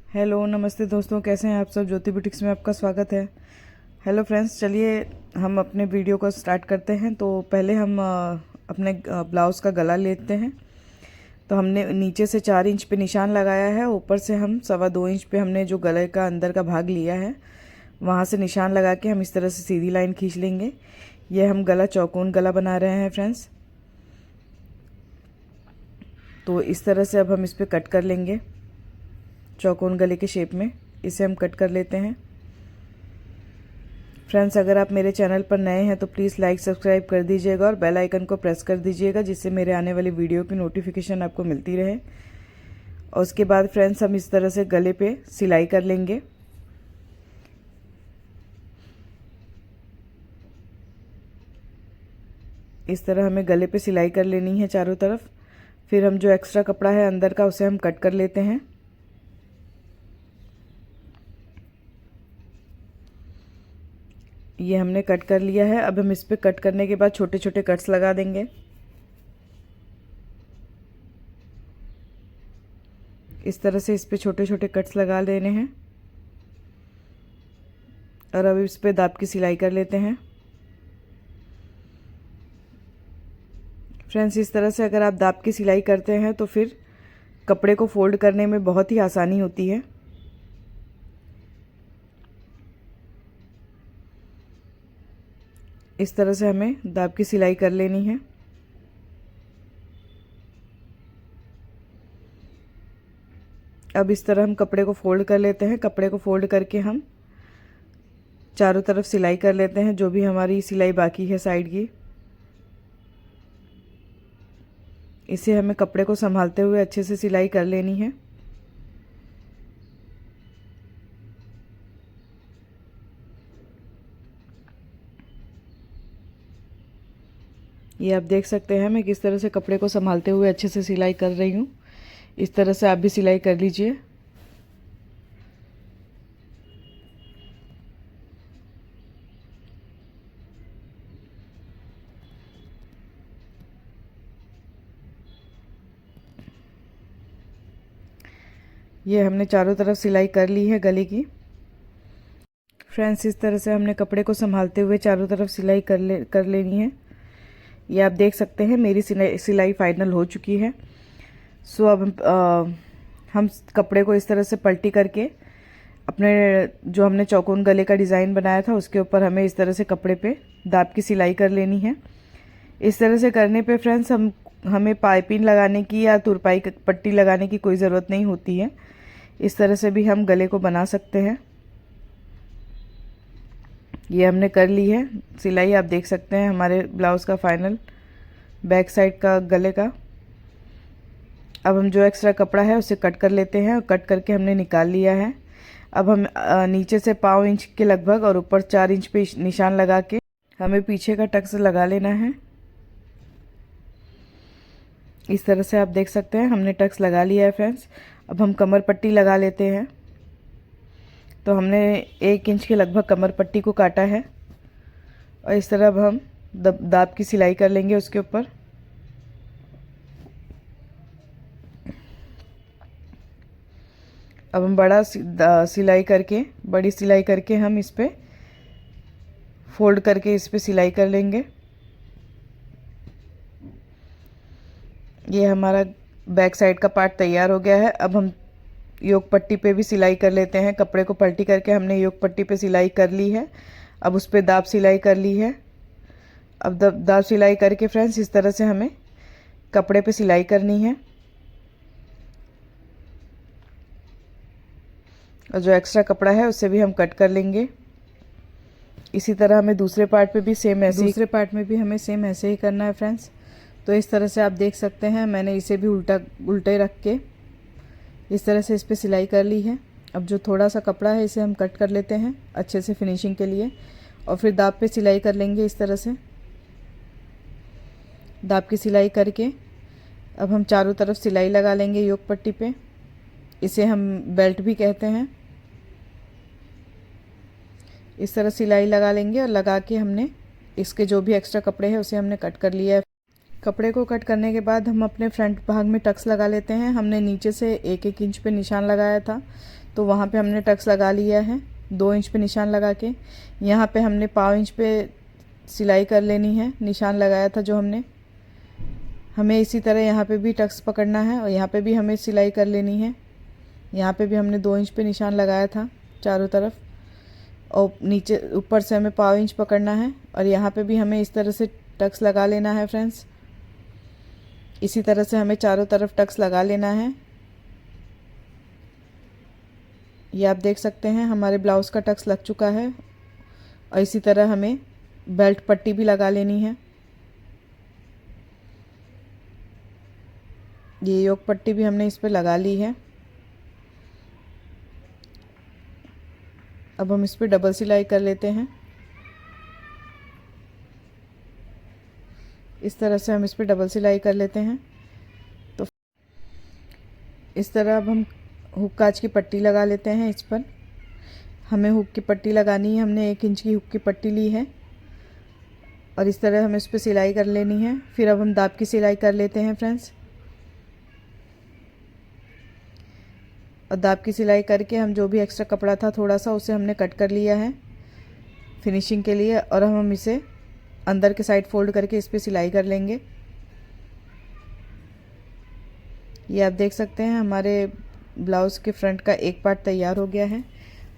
Hello नमस्ते दोस्तों, कैसे हैं आप सब। ज्योति बुटीक्स में आपका स्वागत है। हेलो फ्रेंड्स, चलिए हम अपने वीडियो को स्टार्ट करते हैं। तो पहले हम अपने ब्लाउज़ का गला लेते हैं। तो हमने नीचे से 4 इंच पे निशान लगाया है, ऊपर से हम 2.25 इंच पे हमने जो गले का अंदर का भाग लिया है वहाँ से निशान लगा के हम इस तरह से सीधी लाइन खींच लेंगे। ये हम गला चौकोन गला बना रहे हैं फ्रेंड्स। तो इस तरह से अब हम इस पर कट कर लेंगे चौकोन गले के शेप में। इसे हम कट कर लेते हैं। फ्रेंड्स, अगर आप मेरे चैनल पर नए हैं तो प्लीज़ लाइक सब्सक्राइब कर दीजिएगा और बेल आइकन को प्रेस कर दीजिएगा, जिससे मेरे आने वाली वीडियो की नोटिफिकेशन आपको मिलती रहे। और उसके बाद फ्रेंड्स हम इस तरह से गले पे सिलाई कर लेंगे। इस तरह हमें गले पे सिलाई कर लेनी है चारों तरफ। फिर हम जो एक्स्ट्रा कपड़ा है अंदर का उसे हम कट कर लेते हैं। ये हमने कट कर लिया है। अब हम इस पे कट करने के बाद छोटे छोटे कट्स लगा देंगे। इस तरह से इस पे छोटे छोटे कट्स लगा लेने हैं और अब इस पे दाब की सिलाई कर लेते हैं। फ्रेंड्स, इस तरह से अगर आप दाब की सिलाई करते हैं तो फिर कपड़े को फोल्ड करने में बहुत ही आसानी होती है। इस तरह से हमें दाब की सिलाई कर लेनी है। अब इस तरह हम कपड़े को फोल्ड कर लेते हैं। कपड़े को फोल्ड करके हम चारों तरफ सिलाई कर लेते हैं, जो भी हमारी सिलाई बाकी है साइड की। इसे हमें कपड़े को संभालते हुए अच्छे से सिलाई कर लेनी है। ये आप देख सकते हैं मैं किस तरह से कपड़े को संभालते हुए अच्छे से सिलाई कर रही हूँ। इस तरह से आप भी सिलाई कर लीजिए। ये हमने चारों तरफ सिलाई कर ली है गले की। फ्रेंड्स, इस तरह से हमने कपड़े को संभालते हुए चारों तरफ सिलाई कर लेनी है। ये आप देख सकते हैं मेरी सिलाई फाइनल हो चुकी है। सो अब हम कपड़े को इस तरह से पलटी करके अपने जो हमने चौकोन गले का डिज़ाइन बनाया था उसके ऊपर हमें इस तरह से कपड़े पे दाब की सिलाई कर लेनी है। इस तरह से करने पे फ्रेंड्स हमें पाइपिंग लगाने की या तुरपाई पट्टी लगाने की कोई ज़रूरत नहीं होती है। इस तरह से भी हम गले को बना सकते हैं। ये हमने कर ली है सिलाई। आप देख सकते हैं हमारे ब्लाउज़ का फाइनल बैक साइड का गले का। अब हम जो एक्स्ट्रा कपड़ा है उसे कट कर लेते हैं और कट करके हमने निकाल लिया है। अब हम नीचे से 1.25 इंच के लगभग और ऊपर 4 इंच पे निशान लगा के हमें पीछे का टक्स लगा लेना है। इस तरह से आप देख सकते हैं हमने टक्स लगा लिया है फ्रेंड्स। अब हम कमर पट्टी लगा लेते हैं। तो हमने 1 इंच के लगभग कमर पट्टी को काटा है और इस तरह अब हम दाब की सिलाई कर लेंगे उसके ऊपर। अब हम बड़ी सिलाई करके हम इस पे फोल्ड करके इस पे सिलाई कर लेंगे। ये हमारा बैक साइड का पार्ट तैयार हो गया है। अब हम योक पट्टी पे भी सिलाई कर लेते हैं। कपड़े को पलटी करके हमने योक पट्टी पे सिलाई कर ली है। अब उस पे दाब सिलाई कर ली है। अब दाब सिलाई करके फ्रेंड्स इस तरह से हमें कपड़े पे सिलाई करनी है और जो एक्स्ट्रा कपड़ा है उससे भी हम कट कर लेंगे। इसी तरह हमें दूसरे पार्ट में भी सेम ऐसे ही करना है फ्रेंड्स। तो इस तरह से आप देख सकते हैं मैंने इसे भी उल्टे रख के इस तरह से इस पर सिलाई कर ली है। अब जो थोड़ा सा कपड़ा है इसे हम कट कर लेते हैं अच्छे से फिनिशिंग के लिए और फिर दाब पे सिलाई कर लेंगे। इस तरह से दाब की सिलाई करके अब हम चारों तरफ सिलाई लगा लेंगे योक पट्टी पे। इसे हम बेल्ट भी कहते हैं। इस तरह सिलाई लगा लेंगे और लगा के हमने इसके जो भी एक्स्ट्रा कपड़े हैं उसे हमने कट कर लिया है। कपड़े को कट करने के बाद हम अपने फ्रंट भाग में टक्स लगा लेते हैं। हमने नीचे से 1-1 इंच पे निशान लगाया था तो वहाँ पे हमने टक्स लगा लिया है 2 इंच पे निशान लगा के। यहाँ पे हमने 1/2 इंच पे सिलाई कर लेनी है, निशान लगाया था जो हमने। हमें इसी तरह यहाँ पे भी टक्स पकड़ना है और यहाँ पे भी हमें सिलाई कर लेनी है। यहाँ पे भी हमने 2 इंच पे निशान लगाया था चारों तरफ, और नीचे ऊपर से हमें 1/2 इंच पकड़ना है और यहाँ पे भी हमें इस तरह से टक्स लगा लेना है फ्रेंड्स। इसी तरह से हमें चारों तरफ टक्स लगा लेना है। ये आप देख सकते हैं हमारे ब्लाउज़ का टक्स लग चुका है। और इसी तरह हमें बेल्ट पट्टी भी लगा लेनी है। ये योक पट्टी भी हमने इस पर लगा ली है। अब हम इस पर डबल सिलाई कर लेते हैं। इस तरह से हम इस पर डबल सिलाई कर लेते हैं। तो इस तरह अब हम हुक काज की पट्टी लगा लेते हैं। इस पर हमें हुक की पट्टी लगानी है। हमने 1 इंच की हुक की पट्टी ली है और इस तरह हमें इस पर सिलाई कर लेनी है। फिर अब हम दाब की सिलाई कर लेते हैं फ्रेंड्स। और दाब की सिलाई करके हम जो भी एक्स्ट्रा कपड़ा था थोड़ा सा, उसे हमने कट कर लिया है फिनिशिंग के लिए। और हम इसे अंदर के साइड फोल्ड करके इस पर सिलाई कर लेंगे। ये आप देख सकते हैं हमारे ब्लाउज़ के फ्रंट का एक पार्ट तैयार हो गया है।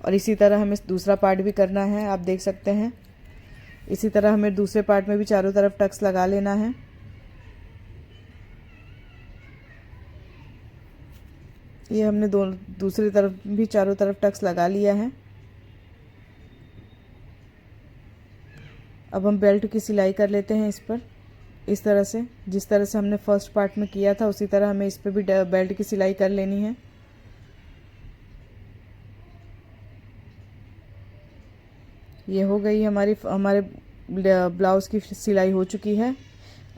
और इसी तरह हमें दूसरा पार्ट भी करना है, आप देख सकते हैं। इसी तरह हमें दूसरे पार्ट में भी चारों तरफ टक्स लगा लेना है। ये हमने दूसरी तरफ भी चारों तरफ टक्स लगा लिया है। अब हम बेल्ट की सिलाई कर लेते हैं इस पर। इस तरह से जिस तरह से हमने फर्स्ट पार्ट में किया था उसी तरह हमें इस पर भी बेल्ट की सिलाई कर लेनी है। ये हो गई हमारे ब्लाउज़ की सिलाई हो चुकी है।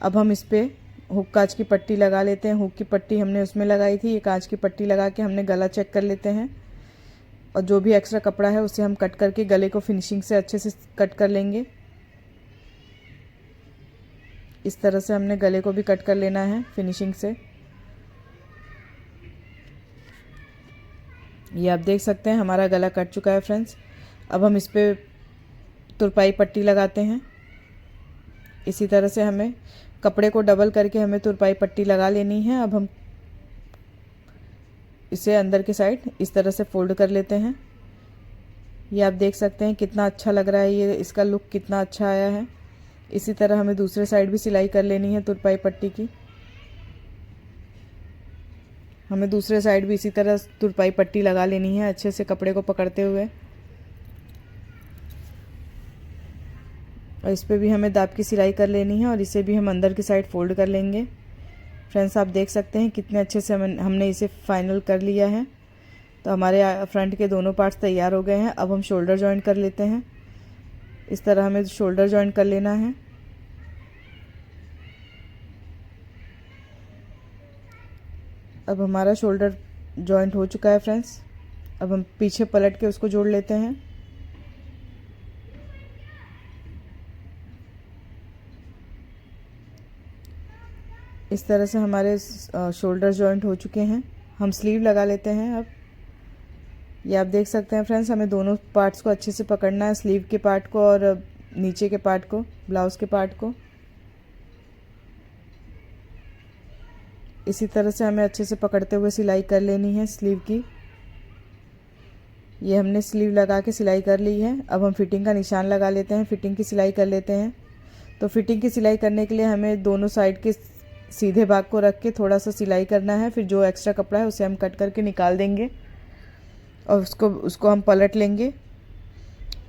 अब हम इस पर हुक कांच की पट्टी लगा लेते हैं। हुक की पट्टी हमने उसमें लगाई थी। ये कांच की पट्टी लगा के हमने गला चेक कर लेते हैं और जो भी एक्स्ट्रा कपड़ा है उसे हम कट करके गले को फिनिशिंग से अच्छे से कट कर लेंगे। इस तरह से हमने गले को भी कट कर लेना है फिनिशिंग से। ये आप देख सकते हैं हमारा गला कट चुका है फ्रेंड्स। अब हम इस पर तुरपाई पट्टी लगाते हैं। इसी तरह से हमें कपड़े को डबल करके हमें तुरपाई पट्टी लगा लेनी है। अब हम इसे अंदर की साइड इस तरह से फोल्ड कर लेते हैं। ये आप देख सकते हैं कितना अच्छा लग रहा है, ये इसका लुक कितना अच्छा आया है। इसी तरह हमें दूसरे साइड भी सिलाई कर लेनी है तुरपाई पट्टी की। हमें दूसरे साइड भी इसी तरह तुरपाई पट्टी लगा लेनी है अच्छे से कपड़े को पकड़ते हुए। और इस पर भी हमें दाब की सिलाई कर लेनी है और इसे भी हम अंदर की साइड फोल्ड कर लेंगे। फ्रेंड्स आप देख सकते हैं कितने अच्छे से हमने इसे फाइनल कर लिया है। तो हमारे फ्रंट के दोनों पार्ट्स तैयार हो गए हैं। अब हम शोल्डर जॉइंट कर लेते हैं। इस तरह हमें शोल्डर जॉइंट कर लेना है। अब हमारा शोल्डर जॉइंट हो चुका है फ्रेंड्स। अब हम पीछे पलट के उसको जोड़ लेते हैं। इस तरह से हमारे शोल्डर जॉइंट हो चुके हैं। हम स्लीव लगा लेते हैं। अब ये आप देख सकते हैं फ्रेंड्स हमें दोनों पार्ट्स को अच्छे से पकड़ना है, स्लीव के पार्ट को और नीचे के पार्ट को, ब्लाउज़ के पार्ट को। इसी तरह से हमें अच्छे से पकड़ते हुए सिलाई कर लेनी है स्लीव की। ये हमने स्लीव लगा के सिलाई कर ली है। अब हम फिटिंग का निशान लगा लेते हैं, फिटिंग की सिलाई कर लेते हैं। तो फिटिंग की सिलाई करने के लिए हमें दोनों साइड के सीधे भाग को रख के थोड़ा सा सिलाई करना है। फिर जो एक्स्ट्रा कपड़ा है उसे हम कट करके निकाल देंगे और उसको हम पलट लेंगे।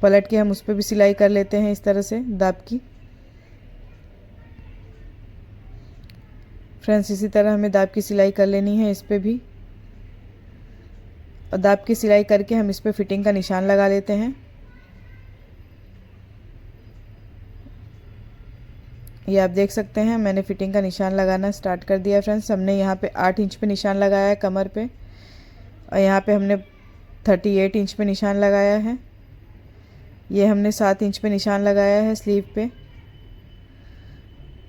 पलट के हम उस पर भी सिलाई कर लेते हैं इस तरह से दाब की। फ्रेंड्स इसी तरह हमें दाब की सिलाई कर लेनी है इस पर भी। और दाब की सिलाई करके हम इस पर फिटिंग का निशान लगा लेते हैं। ये आप देख सकते हैं मैंने फिटिंग का निशान लगाना स्टार्ट कर दिया फ्रेंड्स। हमने यहाँ पे 8 इंच पे निशान लगाया है कमर पे और यहाँ पे हमने 38 इंच पे निशान लगाया है। ये हमने 7 इंच पे निशान लगाया है स्लीव पे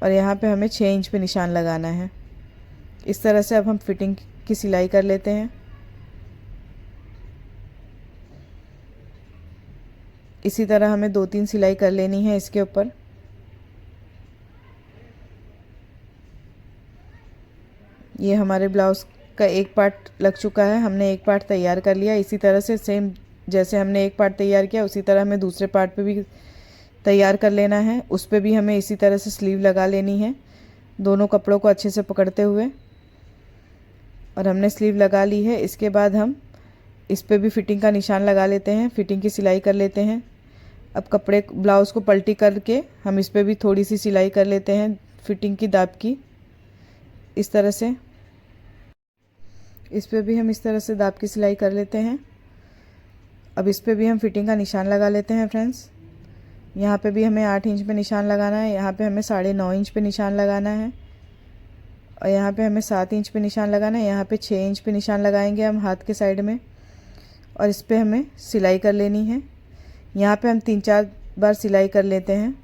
और यहाँ पे हमें 6 इंच पे निशान लगाना है। इस तरह से अब हम फिटिंग की सिलाई कर लेते हैं। इसी तरह हमें 2-3 सिलाई कर लेनी है इसके ऊपर। ये हमारे ब्लाउज़ का एक पार्ट लग चुका है, हमने एक पार्ट तैयार कर लिया। इसी तरह से सेम जैसे हमने एक पार्ट तैयार किया उसी तरह हमें दूसरे पार्ट पे भी तैयार कर लेना है। उस पे भी हमें इसी तरह से स्लीव लगा लेनी है, दोनों कपड़ों को अच्छे से पकड़ते हुए। और हमने स्लीव लगा ली है। इसके बाद हम इस पे भी फिटिंग का निशान लगा लेते हैं, फिटिंग की सिलाई कर लेते हैं। अब कपड़े ब्लाउज़ को पलटी करके हम इस पे भी थोड़ी सी सिलाई कर लेते हैं फिटिंग की दाब की। इस तरह से इस पे भी हम इस तरह से दाब की सिलाई कर लेते हैं। अब इस पे भी हम फिटिंग का निशान लगा लेते हैं फ्रेंड्स। यहाँ पे भी हमें 8 इंच पे निशान लगाना है, यहाँ पे हमें 9.5 इंच पे निशान लगाना है, और यहाँ पे हमें 7 इंच पे निशान लगाना है। यहाँ पे 6 इंच पे निशान लगाएंगे हम हाथ के साइड में, और इस पे हमें सिलाई कर लेनी है। यहाँ पे हम 3-4 बार सिलाई कर लेते हैं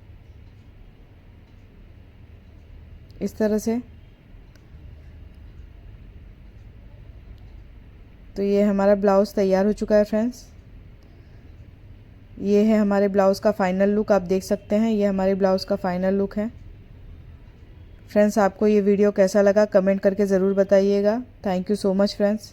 इस तरह से। तो ये हमारा ब्लाउज़ तैयार हो चुका है फ्रेंड्स। ये है हमारे ब्लाउज़ का फाइनल लुक, आप देख सकते हैं ये हमारे ब्लाउज़ का फाइनल लुक है। फ्रेंड्स आपको ये वीडियो कैसा लगा कमेंट करके ज़रूर बताइएगा। Thank you so much friends.